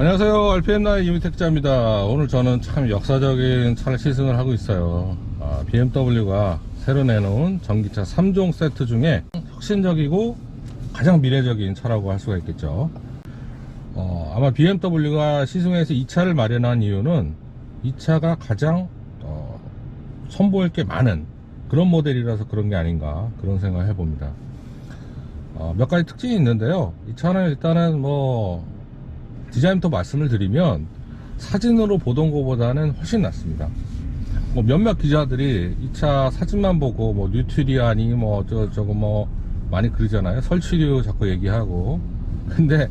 안녕하세요. RPM나의 이미택자입니다. 오늘 저는 참 역사적인 차를 시승을 하고 있어요. BMW가 새로 내놓은 전기차 3종 세트 중에 혁신적이고 가장 미래적인 차라고 할 수가 있겠죠. 아마 BMW가 시승해서 이 차를 마련한 이유는 이 차가 가장 선보일 게 많은 그런 모델이라서 그런 게 아닌가, 그런 생각을 해봅니다. 몇 가지 특징이 있는데요. 이 차는 일단은 디자인부터 말씀을 드리면 사진으로 보던 것보다는 훨씬 낫습니다. 몇몇 기자들이 이 차 사진만 보고 뉴트리아니 저거 많이 그러잖아요. 설치류 자꾸 얘기하고. 근데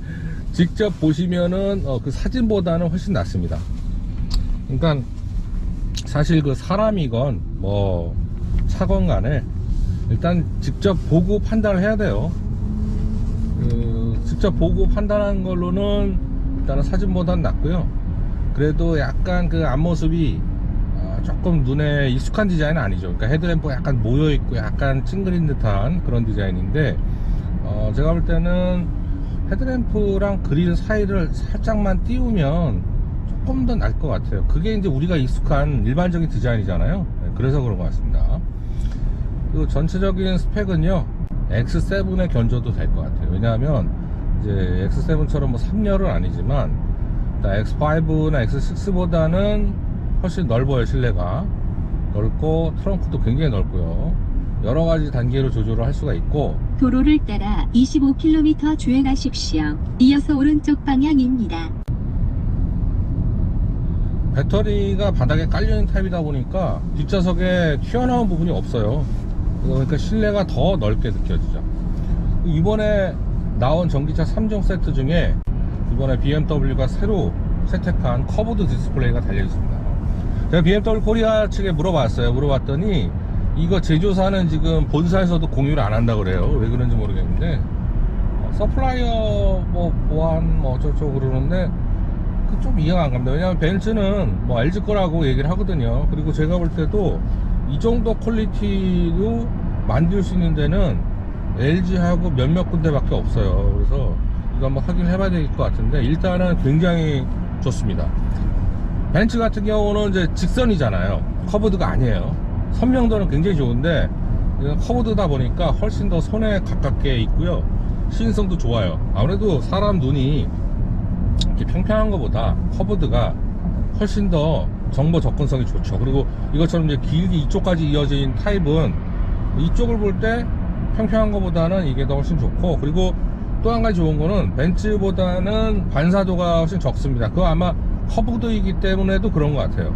직접 보시면은 그 사진보다는 훨씬 낫습니다. 그러니까 사실 그 사람이건 차건 간에 일단 직접 보고 판단을 해야 돼요. 직접 보고 판단한 걸로는 일단은 사진보다는 낫고요. 그래도 약간 그 앞모습이 조금 눈에 익숙한 디자인은 아니죠. 그러니까 헤드램프가 약간 모여있고 약간 찡그린 듯한 그런 디자인인데, 제가 볼 때는 헤드램프랑 그릴 사이를 살짝만 띄우면 조금 더 나을 것 같아요. 그게 이제 우리가 익숙한 일반적인 디자인이잖아요. 그래서 그런 것 같습니다. 그 전체적인 스펙은요, X7에 견줘도 될 것 같아요. 왜냐하면 이제 X7처럼 3열은 아니지만 X5나 X6보다는 훨씬 넓어요. 실내가 넓고 트렁크도 굉장히 넓고요. 여러가지 단계로 조절을 할 수가 있고, 도로를 따라 25km 주행하십시오. 이어서 오른쪽 방향입니다. 배터리가 바닥에 깔려있는 타입이다 보니까 뒷좌석에 튀어나온 부분이 없어요. 그러니까 실내가 더 넓게 느껴지죠. 이번에 나온 전기차 3종 세트 중에 이번에 BMW가 새로 채택한 커브드 디스플레이가 달려있습니다. 제가 BMW 코리아 측에 물어봤더니 이거 제조사는 지금 본사에서도 공유를 안 한다고 그래요. 왜 그런지 모르겠는데, 서플라이어 보안 어쩌고 그러는데 그 좀 이해가 안 갑니다. 왜냐면 벤츠는 LG 거라고 얘기를 하거든요. 그리고 제가 볼 때도 이 정도 퀄리티로 만들 수 있는 데는 LG하고 몇몇 군데밖에 없어요. 그래서 이거 한번 확인을 해봐야 될 것 같은데, 일단은 굉장히 좋습니다. 벤츠 같은 경우는 이제 직선이잖아요. 커브드가 아니에요. 선명도는 굉장히 좋은데 커브드다 보니까 훨씬 더 손에 가깝게 있고요. 시인성도 좋아요. 아무래도 사람 눈이 이렇게 평평한 것보다 커브드가 훨씬 더 정보 접근성이 좋죠. 그리고 이것처럼 이제 길게 이쪽까지 이어진 타입은 이쪽을 볼 때 평평한 것보다는 이게 더 훨씬 좋고, 그리고 또 한 가지 좋은 거는 벤츠보다는 반사도가 훨씬 적습니다. 그거 아마 커브드이기 때문에도 그런 것 같아요.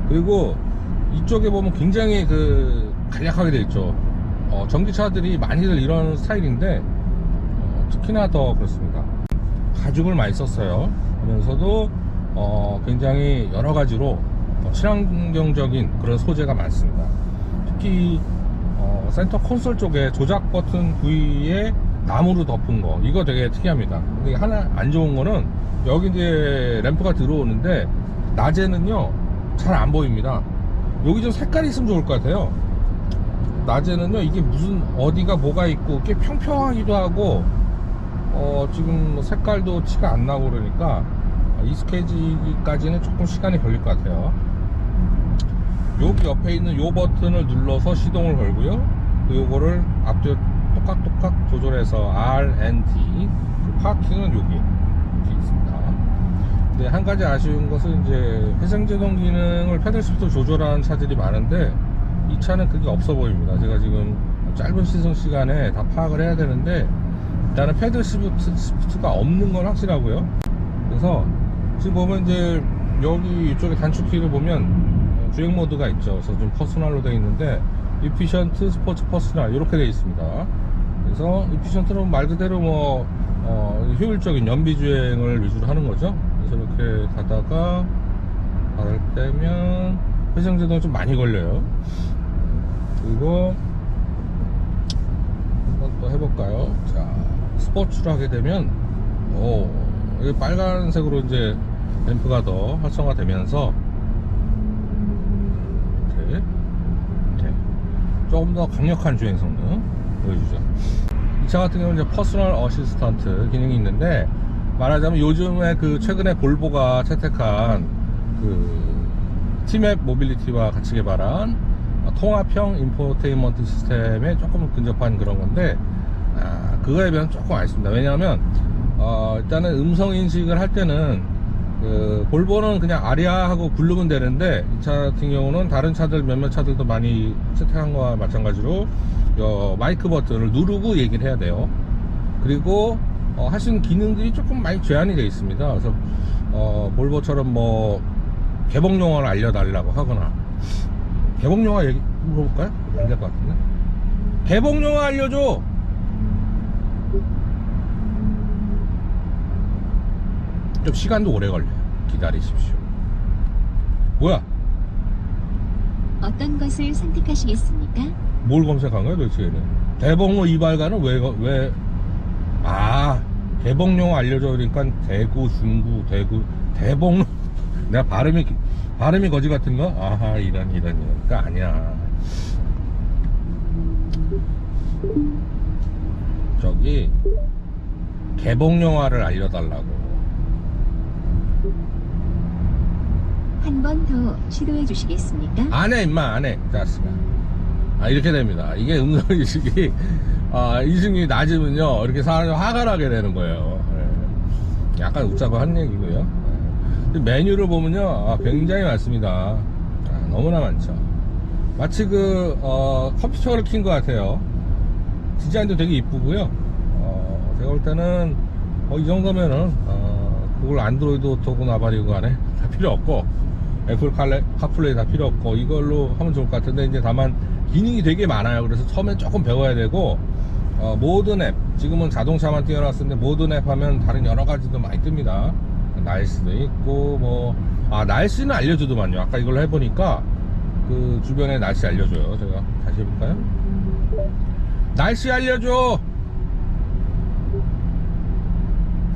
그리고 이쪽에 보면 굉장히 간략하게 되어 있죠. 전기차들이 많이들 이런 스타일인데 특히나 더 그렇습니다. 가죽을 많이 썼어요. 하면서도 굉장히 여러 가지로 친환경적인 그런 소재가 많습니다. 특히 센터 콘솔 쪽에 조작 버튼 부위에 나무로 덮은 거, 이거 되게 특이합니다. 근데 하나 안 좋은 거는 여기 이제 램프가 들어오는데 낮에는요 잘 안 보입니다. 여기 좀 색깔이 있으면 좋을 것 같아요. 낮에는요 이게 무슨 어디가 뭐가 있고 꽤 평평하기도 하고 지금 색깔도 티가 안 나고 그러니까 익숙해지기까지는 조금 시간이 걸릴 것 같아요. 여기 옆에 있는 요 버튼을 눌러서 시동을 걸고요. 요거를 앞뒤 똑같 조절해서 R, N, D. 파킹은 여기 이렇게 있습니다. 근데 한 가지 아쉬운 것은 이제 회생제동 기능을 패들 시프트 조절하는 차들이 많은데 이 차는 그게 없어 보입니다. 제가 지금 짧은 시승 시간에 다 파악을 해야 되는데 일단은 패들 시프트가 없는 건 확실하고요. 그래서 지금 보면 이제 여기 이쪽에 단축키를 보면 주행 모드가 있죠. 그래서 좀 퍼스널로 되어 있는데 이피션트, 스포츠, 퍼스널 이렇게 되어 있습니다. 그래서 이피션트는 말 그대로 효율적인 연비 주행을 위주로 하는 거죠. 그래서 이렇게 가다가 바닥 떼면 회생제동이 좀 많이 걸려요. 그리고 한번 또 해볼까요? 자, 스포츠로 하게 되면 이게 빨간색으로 이제 램프가 더 활성화되면서 이렇게 조금 더 강력한 주행 성능 보여주죠. 이 차 같은 경우는 이제 퍼스널 어시스턴트 기능이 있는데 말하자면 요즘에 그 최근에 볼보가 채택한 그 티맵 모빌리티와 같이 개발한 통합형 인포테인먼트 시스템에 조금 근접한 그런 건데, 그거에 비해서는 조금 아쉽습니다. 왜냐하면 일단은 음성 인식을 할 때는 그 볼보는 그냥 아리아 하고 부르면 되는데, 이 차 같은 경우는 다른 차들 몇몇 차들도 많이 채택한 거와 마찬가지로 마이크 버튼을 누르고 얘기를 해야 돼요. 그리고 할 수 있는 기능들이 조금 많이 제한이 되어 있습니다. 그래서 볼보처럼 뭐 개봉 용어를 알려달라고 하거나, 개봉 용어 얘기 물어볼까요? 안 될 것 같은데. 개봉 용어 알려줘. 좀 시간도 오래 걸려요. 기다리십시오. 뭐야? 어떤 것을 선택하시겠습니까? 뭘 검색한 거야 도대체 얘는? 대봉로 이발관은 왜 개봉 용어 알려줘. 그러니까 대구, 중구, 대구, 대봉로. 내가 발음이 거지 같은가? 아하, 이런. 그러니까 아니야. 저기 개봉 영화를 알려달라고. 한 번 더 시도해 주시겠습니까? 안해 임마, 안해. 자스가. 이렇게 됩니다. 이게 음성인식이 인식이 낮으면요 이렇게 사람이 화가 나게 되는 거예요. 예. 약간 웃자고 한 얘기고요. 예. 메뉴를 보면요 굉장히 많습니다. 너무나 많죠. 마치 그 컴퓨터를 킨 것 같아요. 디자인도 되게 이쁘고요. 제가 볼 때는 이 정도면은 그걸 안드로이드 오토고 나발이고 간에 다 필요 없고, 애플 카플레이 다 필요 없고, 이걸로 하면 좋을 것 같은데, 이제 다만 기능이 되게 많아요. 그래서 처음엔 조금 배워야 되고, 모든 앱, 지금은 자동차만 띄워놨었는데 모든 앱 하면 다른 여러 가지도 많이 뜹니다. 날씨도 있고 날씨는 알려주더만요. 아까 이걸 해보니까 그 주변에 날씨 알려줘요. 제가 다시 해볼까요? 날씨 알려줘.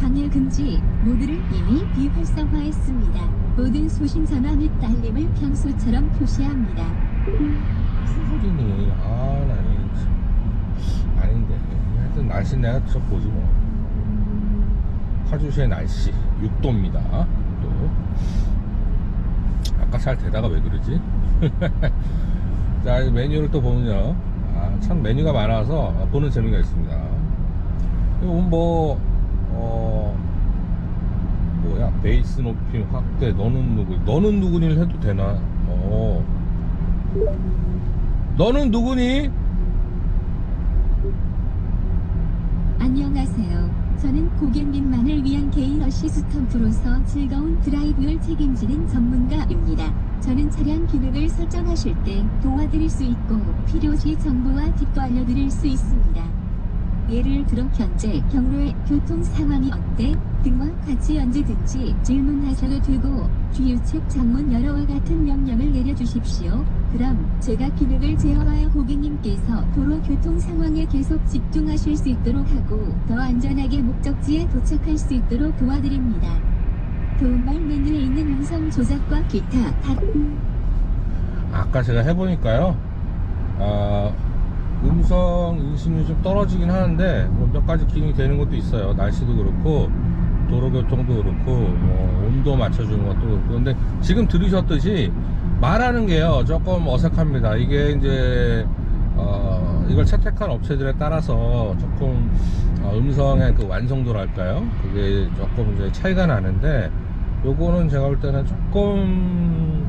방해 금지 모드를 이미 비활성화했습니다. 모든 수신 전화 및 알림을 평소처럼 표시합니다. 무슨 소리니? 나 아닌데. 하여튼 날씨 내가 저 보지 뭐. 파주시의 날씨 6도입니다. 6도. 아까 잘 되다가 왜 그러지? 자, 메뉴를 또 보면요. 참 메뉴가 많아서 보는 재미가 있습니다. 이건 뭐야? 베이스 높임 확대. 너는 누구니를 해도 되나? 너는 누구니? 안녕하세요. 저는 고객님만을 위한 개인 어시스턴트로서 즐거운 드라이브를 책임지는 전문가입니다. 저는 차량 기능을 설정하실 때 도와드릴 수 있고, 필요시 정보와 팁도 알려드릴 수 있습니다. 예를 들어 현재 경로의 교통 상황이 어때? 등과 같이 언제든지 질문하셔도 되고, 주유책 장문 열어와 같은 명령을 내려주십시오. 그럼 제가 기능을 제어하여 고객님께서 도로 교통 상황에 계속 집중하실 수 있도록 하고, 더 안전하게 목적지에 도착할 수 있도록 도와드립니다. 도움말 메뉴에 있는 음성 조작과 기타 아까 제가 해보니까요, 음성 인식률이 좀 떨어지긴 하는데 몇 가지 기능이 되는 것도 있어요. 날씨도 그렇고 도로교통도 그렇고 온도 맞춰주는 것도 그렇고. 근데 지금 들으셨듯이 말하는 게요 조금 어색합니다. 이게 이제 이걸 채택한 업체들에 따라서 조금 음성의 그 완성도랄까요, 그게 조금 이제 차이가 나는데, 요거는 제가 볼 때는 조금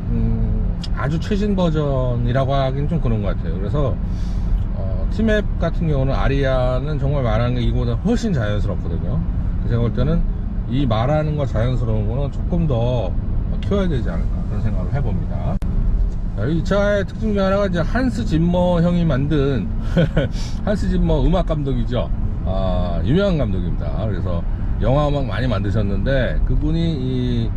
아주 최신 버전이라고 하긴 좀 그런 것 같아요. 그래서 티맵 같은 경우는 아리아는 정말 말하는 게 이거보다 훨씬 자연스럽거든요. 제가 볼 때는 이 말하는 거 자연스러운 거는 조금 더 키워야 되지 않을까 그런 생각을 해봅니다. 이 차의 특징 중 하나가 이제 한스 짐머 형이 만든 한스 짐머 음악 감독이죠. 유명한 감독입니다. 그래서 영화 음악 많이 만드셨는데, 그분이 이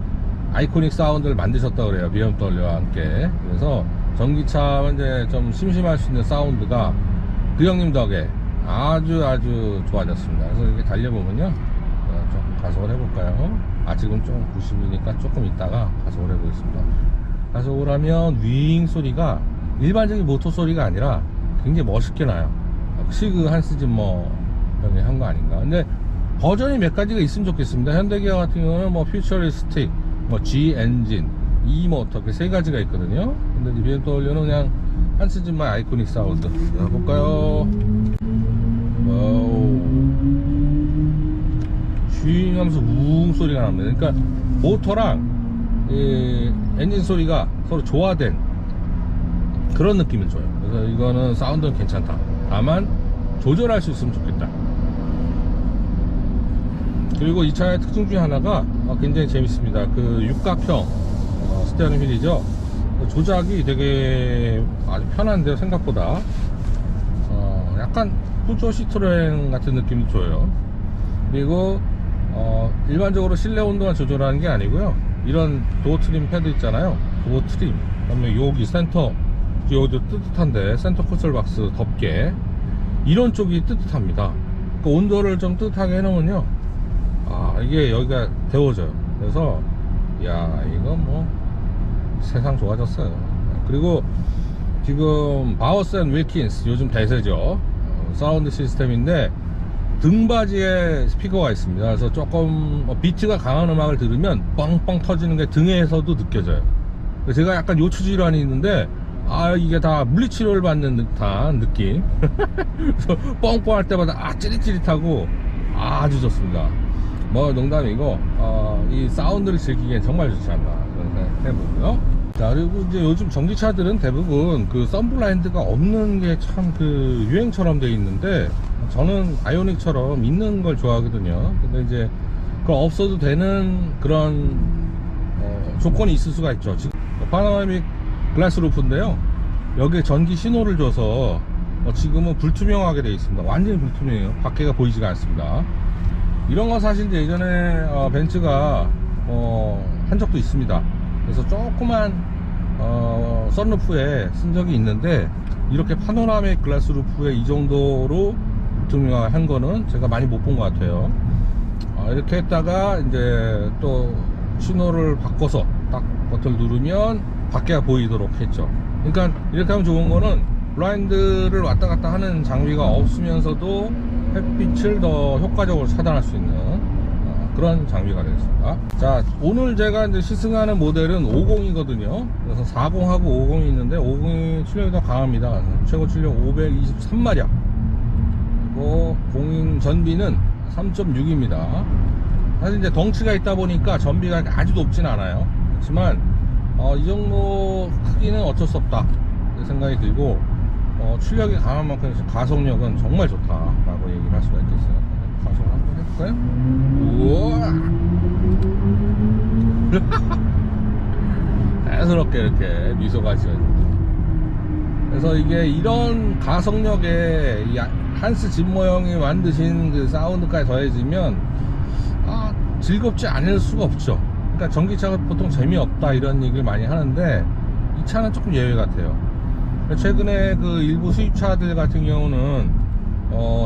아이코닉 사운드를 만드셨다고 그래요. BMW와 함께. 그래서 전기차 이제 좀 심심할 수 있는 사운드가 그 형님 덕에 아주 좋아졌습니다. 그래서 이렇게 달려보면요, 좀 가속을 해볼까요? 지금 좀 90이니까 조금 있다가 가속을 해보겠습니다. 가속을 하면 윙 소리가 일반적인 모터 소리가 아니라 굉장히 멋있게 나요. 역시 그 한스 짐머 형이 한 거 아닌가. 근데 버전이 몇 가지가 있으면 좋겠습니다. 현대기아 같은 경우는 뭐 퓨처리스틱, 뭐 G 엔진, E 모터 이렇게 세 가지가 있거든요. 근데 이제 BMW는 그냥 한 시즌만 아이코닉 사운드. 자, 볼까요? 와우. 슈잉 하면서 우웅 소리가 납니다. 그러니까 모터랑 이 엔진 소리가 서로 조화된 그런 느낌이 줘요. 그래서 이거는 사운드는 괜찮다. 다만 조절할 수 있으면 좋겠다. 그리고 이 차의 특징 중에 하나가 굉장히 재밌습니다. 그 육각형 스티어링 휠이죠. 조작이 되게 아주 편한데요, 생각보다. 약간 푸조 시트로엔 같은 느낌이 줘요. 그리고 일반적으로 실내 온도만 조절하는 게 아니고요. 이런 도어 트림 패드 있잖아요. 도어 트림. 그다음에 여기 센터, 여기도 뜨뜻한데 센터 콘솔 박스 덮개. 이런 쪽이 뜨뜻합니다. 그 온도를 좀 뜨뜻하게 해놓으면요. 이게 여기가 데워져요. 그래서 야, 이거 뭐 세상 좋아졌어요. 그리고 지금 바우스 앤 윌킨스 요즘 대세죠. 사운드 시스템인데 등받이에 스피커가 있습니다. 그래서 조금 비트가 강한 음악을 들으면 뻥뻥 터지는 게 등에서도 느껴져요. 제가 약간 요추 질환이 있는데 이게 다 물리치료를 받는 듯한 느낌. 그래서 뻥뻥 할 때마다 찌릿찌릿하고 아주 좋습니다. 뭐 농담이고 이 사운드를 즐기기엔 정말 좋지 않나 그런 생각 해보고요. 자, 그리고 이제 요즘 전기차들은 대부분 그 썬블라인드가 없는 게 참 그 유행처럼 돼 있는데 저는 아이오닉처럼 있는 걸 좋아하거든요. 근데 이제 그 없어도 되는 그런 조건이 있을 수가 있죠. 지금 파노라믹 글라스 루프인데요. 여기에 전기 신호를 줘서 지금은 불투명하게 되어 있습니다. 완전히 불투명해요. 밖에가 보이지가 않습니다. 이런 거 사실 이제 예전에 벤츠가 한 적도 있습니다. 그래서 조그만 썬루프에 쓴 적이 있는데 이렇게 파노라믹 글라스 루프에 이 정도로 불투명한 거는 제가 많이 못 본 것 같아요. 이렇게 했다가 이제 또 신호를 바꿔서 딱 버튼을 누르면 밖에가 보이도록 했죠. 그러니까 이렇게 하면 좋은 거는 블라인드를 왔다 갔다 하는 장비가 없으면서도 햇빛을 더 효과적으로 차단할 수 있는 그런 장비가 되겠습니다. 자, 오늘 제가 이제 시승하는 모델은 50이거든요. 그래서 40하고 50이 있는데 50이 출력이 더 강합니다. 최고 출력 523마력. 그리고 공인 전비는 3.6입니다. 사실 이제 덩치가 있다 보니까 전비가 아주 높진 않아요. 그렇지만 이 정도 크기는 어쩔 수 없다 생각이 들고 출력이 강한 만큼 가속력은 정말 좋다라고 얘기를 할 수가 있겠어요. 가속을 한번 해볼까요? 우와! 자연스럽게 이렇게 미소가 지어집니다. 그래서 이게 이런 가속력에 이 한스 짐머 형이 만드신 그 사운드까지 더해지면 즐겁지 않을 수가 없죠. 그러니까 전기차가 보통 재미없다 이런 얘기를 많이 하는데 이 차는 조금 예외 같아요. 최근에 그 일부 수입차들 같은 경우는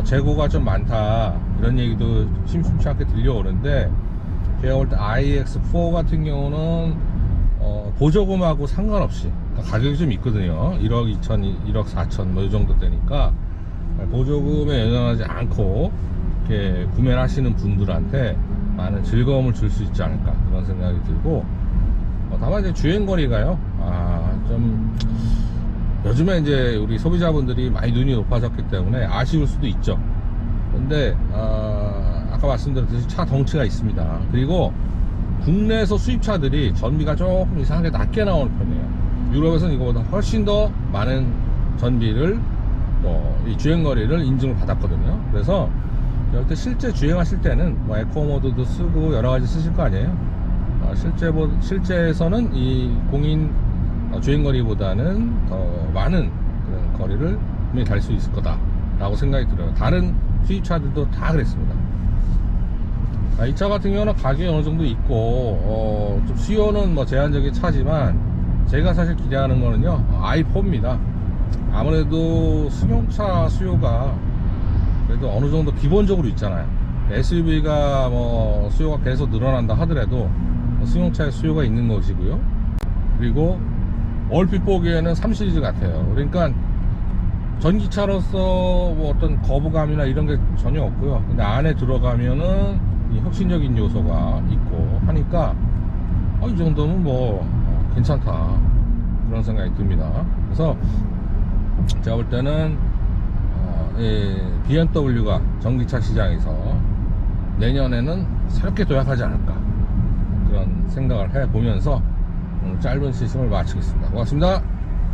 재고가 좀 많다 이런 얘기도 심심치 않게 들려오는데 제가 볼 때 iX4 같은 경우는 보조금하고 상관없이 그러니까 가격이 좀 있거든요. 1억 2천, 1억 4천 뭐 이 정도 되니까 보조금에 연연하지 않고 이렇게 구매를 하시는 분들한테 많은 즐거움을 줄 수 있지 않을까 그런 생각이 들고 다만 이제 주행거리가요 좀 요즘에 이제 우리 소비자분들이 많이 눈이 높아졌기 때문에 아쉬울 수도 있죠. 근데 아까 말씀드렸듯이 차 덩치가 있습니다. 그리고 국내에서 수입차들이 전비가 조금 이상하게 낮게 나오는 편이에요. 유럽에서는 이거보다 훨씬 더 많은 전비를 이 주행거리를 인증을 받았거든요. 그래서 때 실제 주행하실 때는 뭐 에코 모드도 쓰고 여러가지 쓰실 거 아니에요. 실제에서는 이 공인 주행거리보다는 더 많은 그런 거리를 분명히 달 수 있을 거다 라고 생각이 들어요. 다른 수입차들도 다 그랬습니다. 이 차 같은 경우는 가격이 어느 정도 있고 좀 수요는 뭐 제한적인 차지만 제가 사실 기대하는 거는요 i4입니다. 아무래도 승용차 수요가 그래도 어느 정도 기본적으로 있잖아요. SUV가 뭐 수요가 계속 늘어난다 하더라도 승용차의 수요가 있는 것이고요. 그리고 얼핏 보기에는 3시리즈 같아요. 그러니까 전기차로서 뭐 어떤 거부감이나 이런 게 전혀 없고요. 근데 안에 들어가면은 이 혁신적인 요소가 있고 하니까 이 정도면 뭐 괜찮다 그런 생각이 듭니다. 그래서 제가 볼 때는 BMW가 전기차 시장에서 내년에는 새롭게 도약하지 않을까 그런 생각을 해보면서 짧은 시승을 마치겠습니다. 고맙습니다.